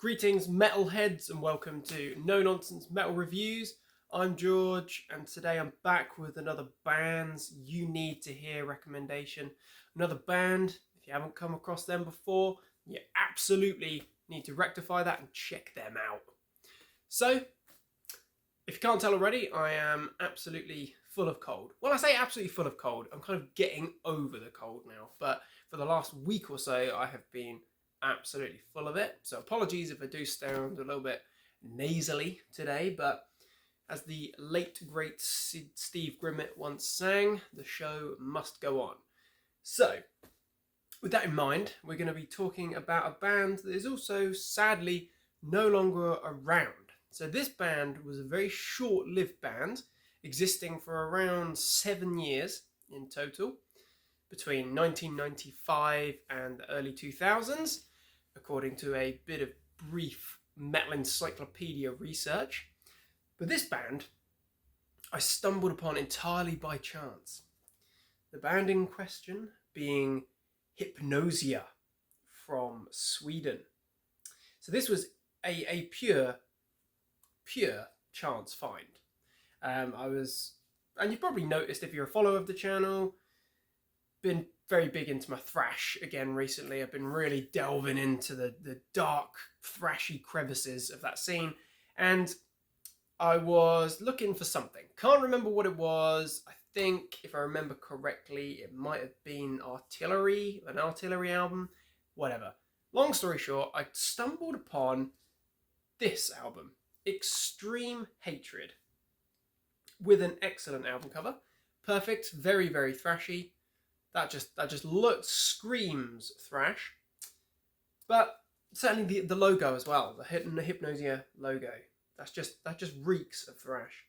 Greetings metalheads and welcome to No Nonsense Metal Reviews. I'm George and today I'm back with another Bands You Need to Hear recommendation. Another band, if you haven't come across them before, you absolutely need to rectify that and check them out. So, if you can't tell already, I am absolutely full of cold. Well, I say absolutely full of cold, I'm kind of getting over the cold now, but for the last week or so I have been absolutely full of it. So apologies if I do sound a little bit nasally today, but as the late great Steve Grimmett once sang, the show must go on. So with that in mind, we're going to be talking about a band that is also sadly no longer around. So this band was a very short-lived band, existing for around 7 years in total, between 1995 and the early 2000s, according to a bit of brief metal encyclopedia research. But this band, I stumbled upon entirely by chance. The band in question being Hypnosia from Sweden. So this was a pure chance find. And you've probably noticed if you're a follower of the channel, been very big into my thrash again recently. I've been really delving into the dark, thrashy crevices of that scene, and I was looking for something. Can't remember what it was. I think, if I remember correctly, it might have been an artillery album, whatever. Long story short, I stumbled upon this album, Extreme Hatred, with an excellent album cover. Perfect, very, very thrashy. That just screams thrash. But certainly the logo as well, the Hypnosia logo, that just reeks of thrash.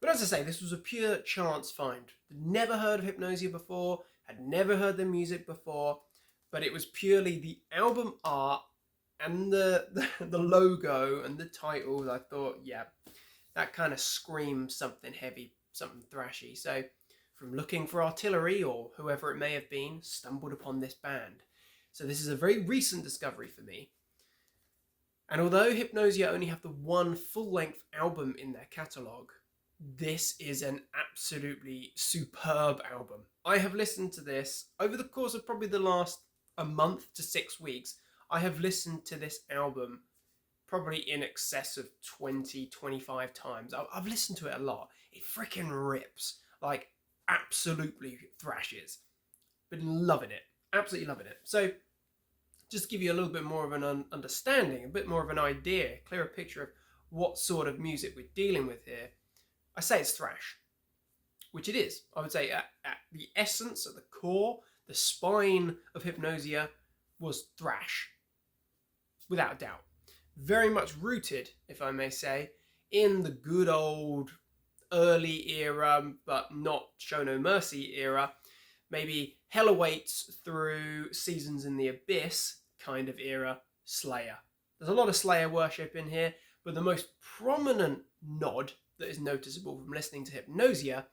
But as I say, this was a pure chance find. Never heard of Hypnosia before, had never heard their music before, but it was purely the album art and the logo and the title. I thought, yeah, that kind of screams something heavy, something thrashy. So from looking for artillery, or whoever it may have been, stumbled upon this band. So this is a very recent discovery for me. And although Hypnosia only have the one full-length album in their catalogue, this is an absolutely superb album. I have listened to this over the course of probably the last a month to 6 weeks. I have listened to this album probably in excess of 20, 25 times. I've listened to it a lot. It freaking rips. Like, absolutely thrashes. Been loving it. Absolutely loving it. So, just to give you a little bit more of an understanding, a bit more of an idea, clearer picture of what sort of music we're dealing with here, I say it's thrash, which it is. I would say at the essence, at the core, the spine of Hypnosia was thrash, without a doubt. Very much rooted, if I may say, in the good old early era, but not Show No Mercy era, maybe Hell Awaits through Seasons in the Abyss kind of era, Slayer. There's a lot of Slayer worship in here, but the most prominent nod that is noticeable from listening to Hypnosia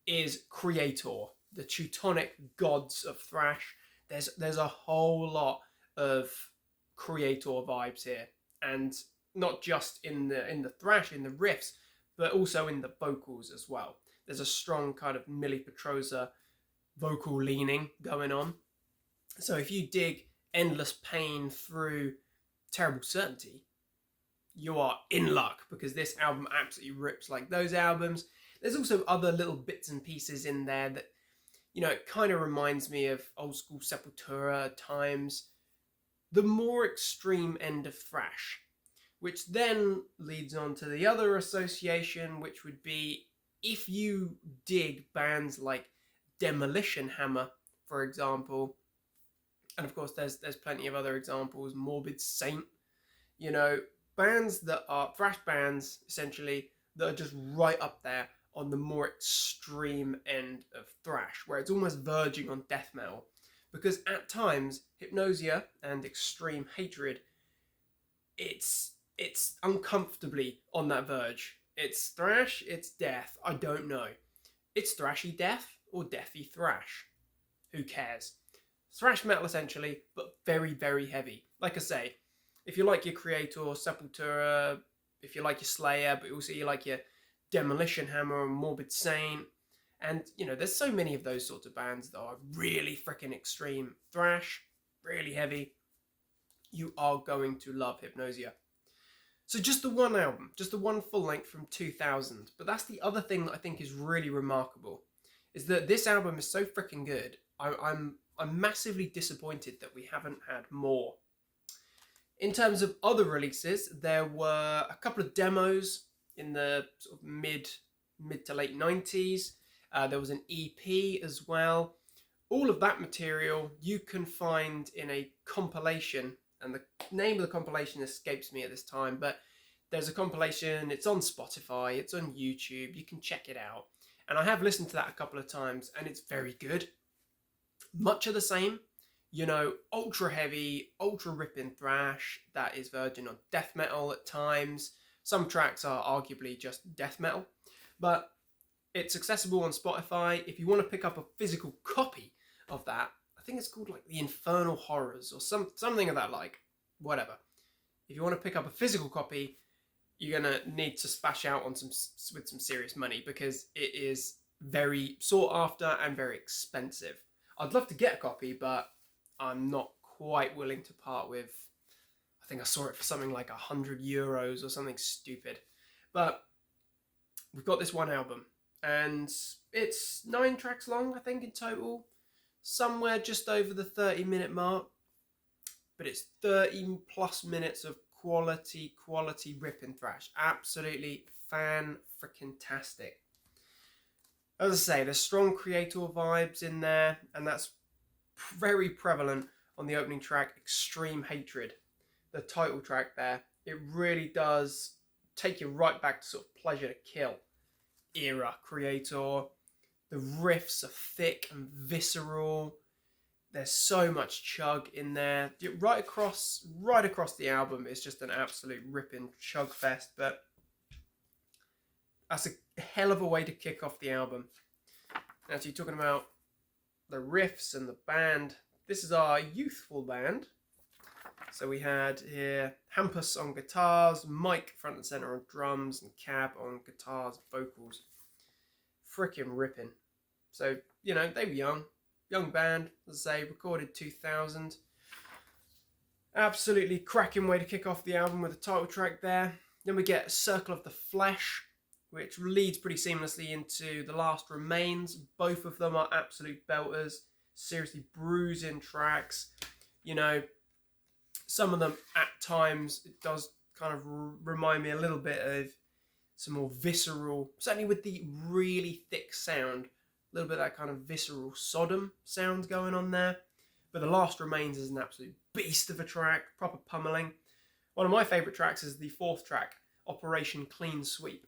is Kreator, the Teutonic gods of thrash. There's a whole lot of Kreator vibes here, and not just in the thrash, in the riffs, but also in the vocals as well. There's a strong kind of Millie Petrosa vocal leaning going on. So if you dig Endless Pain through Terrible Certainty, you are in luck, because this album absolutely rips like those albums. There's also other little bits and pieces in there that, you know, it kind of reminds me of old school Sepultura at times. The more extreme end of thrash, which then leads on to the other association, which would be if you dig bands like Demolition Hammer, for example, and of course there's plenty of other examples, Morbid Saint, you know, bands that are thrash bands, essentially, that are just right up there on the more extreme end of thrash, where it's almost verging on death metal. Because at times, Hypnosia and Extreme Hatred, it's uncomfortably on that verge. It's thrash, it's death, I don't know. It's thrashy death or deathy thrash. Who cares? Thrash metal essentially, but very, very heavy. Like I say, If you like your Kreator, Sepultura, if you like your Slayer, but also you like your Demolition Hammer and Morbid Saint, and you know, there's so many of those sorts of bands that are really freaking extreme thrash, really heavy. You are going to love Hypnosia. So just the one album, just the one full length from 2000. But that's the other thing that I think is really remarkable, is that this album is so freaking good. I'm massively disappointed that we haven't had more. In terms of other releases, there were a couple of demos in the sort of mid to late 90s. There was an EP as well. All of that material you can find in a compilation, and the name of the compilation escapes me at this time, but there's a compilation. It's on Spotify, it's on YouTube, you can check it out. And I have listened to that a couple of times, and it's very good. Much of the same, you know, ultra heavy, ultra ripping thrash that is verging on death metal at times. Some tracks are arguably just death metal, but it's accessible on Spotify. If you want to pick up a physical copy of that, I think it's called like the Infernal Horrors or something of that like, whatever. If you want to pick up a physical copy, you're gonna need to splash out on with some serious money, because it is very sought after and very expensive. I'd love to get a copy, but I'm not quite willing to part with. I think I saw it for something like €100 or something stupid. But we've got this one album, and it's 9 tracks long, I think, in total. Somewhere just over the 30-minute mark. But it's 30 plus minutes of quality ripping thrash. Absolutely fan-freaking-tastic. As I say, there's strong Kreator vibes in there, and that's very prevalent on the opening track, Extreme Hatred. The title track there, it really does take you right back to sort of Pleasure to Kill era Kreator. The riffs are thick and visceral. There's so much chug in there. Right across the album, it's just an absolute ripping chug fest. But that's a hell of a way to kick off the album. Actually, talking about the riffs and the band, this is our youthful band. So we had here Hampus on guitars, Mike front and center on drums, and Cab on guitars, vocals. Frickin' ripping. So, you know, they were young band, as I say, recorded 2000. Absolutely cracking way to kick off the album with the title track there. Then we get Circle of the Flesh, which leads pretty seamlessly into The Last Remains. Both of them are absolute belters, seriously bruising tracks. You know, some of them at times, it does kind of remind me a little bit of some more visceral, certainly with the really thick sound, a little bit of that kind of visceral Sodom sound going on there. But The Last Remains is an absolute beast of a track, proper pummeling. One of my favourite tracks is the 4th track, Operation Clean Sweep,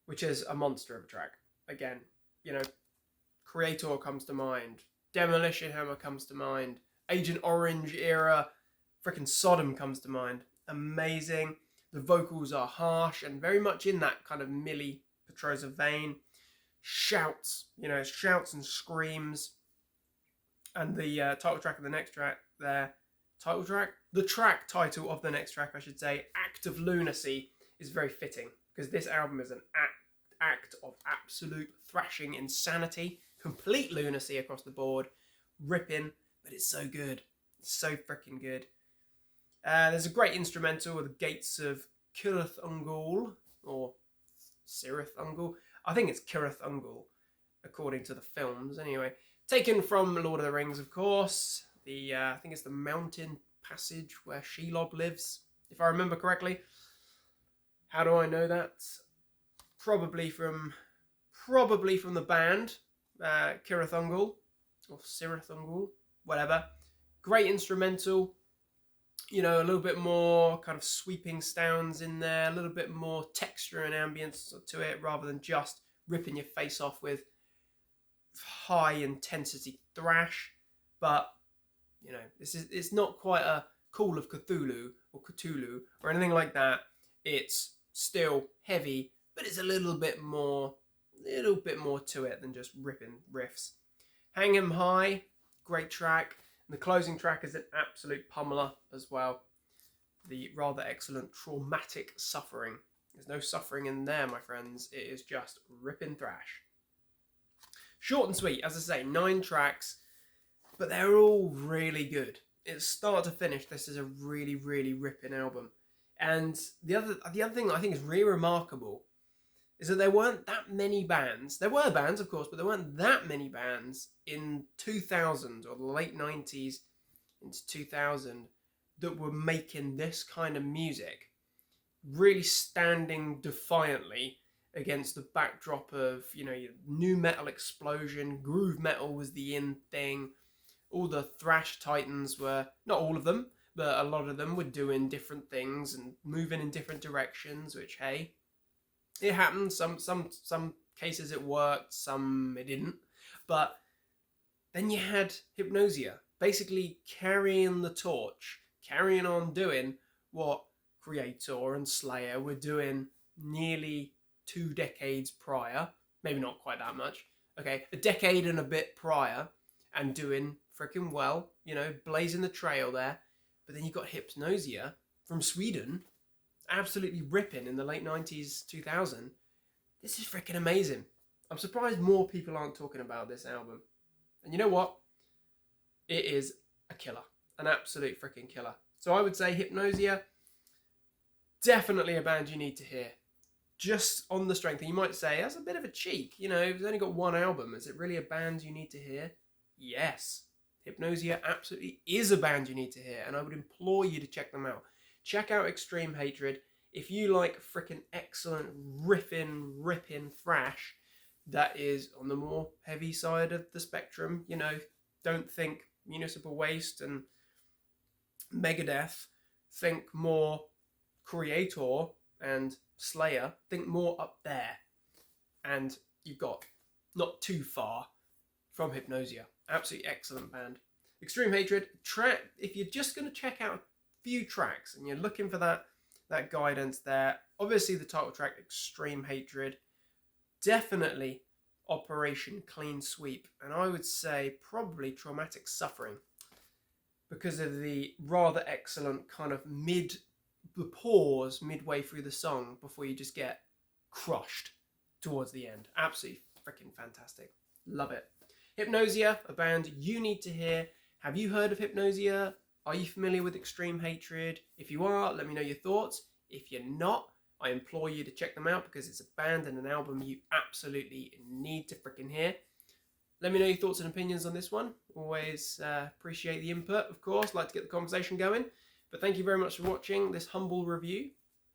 which is a monster of a track. Again, you know, Kreator comes to mind, Demolition Hammer comes to mind, Agent Orange era, frickin' Sodom comes to mind. Amazing. The vocals are harsh and very much in that kind of Millie Petrosa vein. Shouts, you know, shouts and screams. And the title track of the next track there, the track title of the next track, I should say, Act of Lunacy, is very fitting, because this album is an act of absolute thrashing insanity, complete lunacy across the board, ripping, but it's so good. It's so freaking good. There's a great instrumental with the Gates of Cirith Ungol, or Cirith Ungol. I think it's Cirith Ungol, according to the films, anyway. Taken from Lord of the Rings, of course. I think it's the mountain passage where Shelob lives, if I remember correctly. How do I know that? Probably from the band, Cirith Ungol, or Cirith Ungol, whatever. Great instrumental. You know, a little bit more kind of sweeping sounds in there, a little bit more texture and ambience to it, rather than just ripping your face off with high intensity thrash. But, you know, it's not quite a Call of Cthulhu or anything like that. It's still heavy, but it's a little bit more to it than just ripping riffs. Hang 'Em High, great track. And the closing track is an absolute pummeler as well. the rather excellent Traumatic Suffering. There's no suffering in there, my friends. It is just ripping thrash. Short and sweet, as I say, 9 tracks, but they're all really good. It's start to finish. This is a really, really ripping album. And the other thing that I think is really remarkable is that there weren't that many bands. There were bands, of course, but there weren't that many bands in 2000 or the late 90s into 2000 that were making this kind of music, really standing defiantly against the backdrop of, you know, new metal explosion. Groove metal was the in thing. All the thrash titans were, not all of them, but a lot of them were doing different things and moving in different directions, which, hey, it happened. Some cases it worked, some it didn't. But then you had Hypnosia basically carrying the torch, carrying on doing what Kreator and Slayer were doing nearly 2 decades prior. Maybe not quite that much. Okay, a decade and a bit prior, and doing freaking well, you know, blazing the trail there. But then you got Hypnosia from Sweden, absolutely ripping in the late 90s, 2000. This is freaking amazing. I'm surprised more people aren't talking about this album. And you know what? It is a killer. An absolute freaking killer. So I would say Hypnosia, definitely a band you need to hear. Just on the strength. And you might say, that's a bit of a cheek. You know, it's only got 1 album. Is it really a band you need to hear? Yes. Hypnosia absolutely is a band you need to hear. And I would implore you to check them out. Check out Extreme Hatred. If you like freaking excellent ripping thrash that is on the more heavy side of the spectrum, you know, don't think Municipal Waste and Megadeth. Think more Kreator and Slayer. Think more up there. And you've got not too far from Hypnosia. Absolutely excellent band. Extreme Hatred. If you're just going to check out a few tracks and you're looking for that guidance there, obviously the title track, Extreme Hatred. Definitely Operation Clean Sweep. And I would say probably Traumatic Suffering, because of the rather excellent kind of the pause midway through the song before you just get crushed towards the end. Absolutely freaking fantastic. Love it. Hypnosia, a band you need to hear. Have you heard of Hypnosia? Are you familiar with Extreme Hatred? If you are, let me know your thoughts. If you're not, I implore you to check them out, because it's a band and an album you absolutely need to freaking hear. Let me know your thoughts and opinions on this one. Always appreciate the input, of course. Like to get the conversation going. But thank you very much for watching this humble review.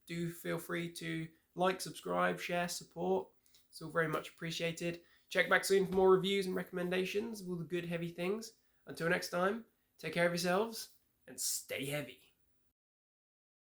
Do feel free to like, subscribe, share, support. It's all very much appreciated. Check back soon for more reviews and recommendations of all the good heavy things. Until next time, take care of yourselves and stay heavy.